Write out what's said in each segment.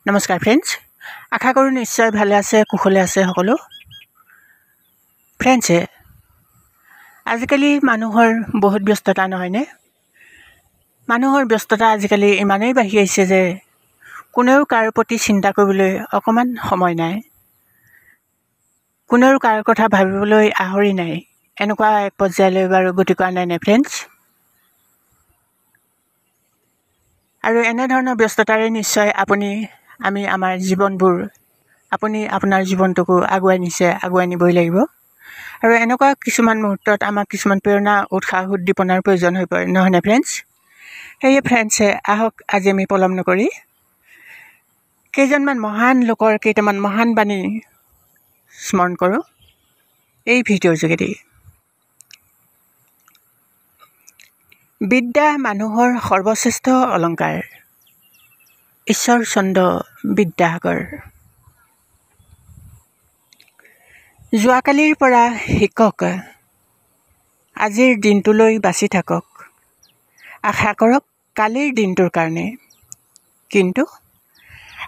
নমস্কাৰ ফ্ৰেণ্ডছ, আশা কৰোঁ নিশ্চয় ভালে আছে, কুশলে আছে সকলো। ফ্ৰেণ্ডছে, আজিকালি মানুহৰ বহুত ব্যস্ততা নহয়নে? মানুহৰ ব্যস্ততা আজিকালি ইমানেই বাঢ়ি আহিছে যে কোনেও কাৰো প্ৰতি চিন্তা কৰিবলৈ অকণমান সময় নাই, কোনেও কাৰো কথা ভাবিবলৈ আহৰি নাই। এনেকুৱা এক পৰ্যায়লৈ বাৰু গতি কৰা নাই নে ফ্ৰেণ্ডছ? আৰু এনেধৰণৰ ব্যস্ততাৰে নিশ্চয় আমি আমাৰ জীৱনবোৰ, আপুনি আপোনাৰ জীৱনটোকো আগুৱাই নিবই লাগিব। আৰু এনেকুৱা কিছুমান মুহূৰ্তত আমাক কিছুমান প্ৰেৰণা, উৎসাহ, উদ্দীপনাৰ প্ৰয়োজন হৈ পৰে, নহয়নে ফ্ৰেণ্ডছ? সেয়ে ফ্ৰেণ্ডছে, আহক আজি আমি পলম নকৰি কেইজনমান মহান লোকৰ কেইটামান মহান বাণী স্মৰণ কৰোঁ এই ভিডিঅ'ৰ যোগেদি। বিদ্যা মানুহৰ সৰ্বশ্ৰেষ্ঠ অলংকাৰ। ঈশ্বৰচন্দ্ৰ বিদ্যাসাগৰ। যোৱাকালিৰ পৰা শিকক, আজিৰ দিনটোলৈ বাচি থাকক, আশা কৰক কালিৰ দিনটোৰ কাৰণে। কিন্তু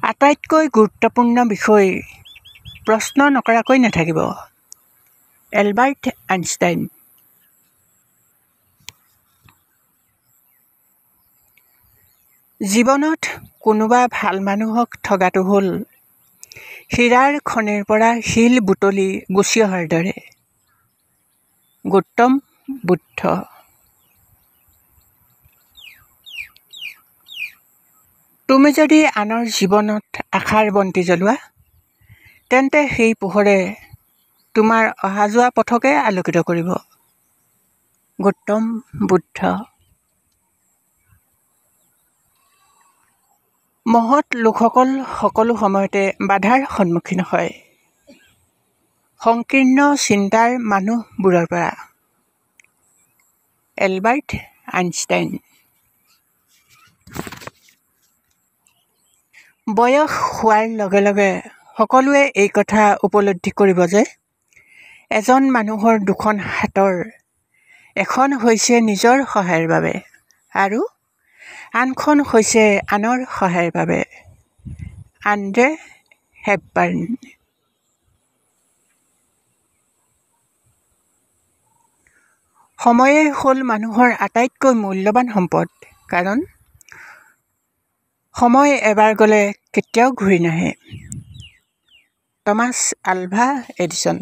আটাইতকৈ গুৰুত্বপূৰ্ণ বিষয় প্ৰশ্ন নকৰাকৈ নাথাকিব। Albert Einstein. জীৱনত কোনোবা ভাল মানুহক ঠগাটো হ'ল হীৰাৰ খনিৰ পৰা শিল বুটলি গুচি অহাৰ দৰে। গৌতম বুদ্ধ। তুমি যদি আনৰ জীৱনত আশাৰ বন্তি জ্বলোৱা, তেন্তে সেই পোহৰে তোমাৰ অহা যোৱা পথকে আলোকিত কৰিব। গৌতম বুদ্ধ। মহৎ লোকসকল সকলো সময়তে বাধাৰ সন্মুখীন হয়, সংকীৰ্ণ চিন্তাৰ মানুহবোৰৰ পৰা। Albert Einstein. বয়স হোৱাৰ লগে লগে সকলোৱে এই কথা উপলব্ধি কৰিব যে এজন মানুহৰ দুখন হাতৰ এখন হৈছে নিজৰ সহায়ৰ বাবে আৰু আনখন হৈছে আনৰ সহায়ৰ বাবে। আন্দ্ৰে হেপবাৰ্ণ। সময়ে হ'ল মানুহৰ আটাইতকৈ মূল্যৱান সম্পদ, কাৰণ সময় এবাৰ গ'লে কেতিয়াও ঘূৰি নাহে। Thomas Alva Edison.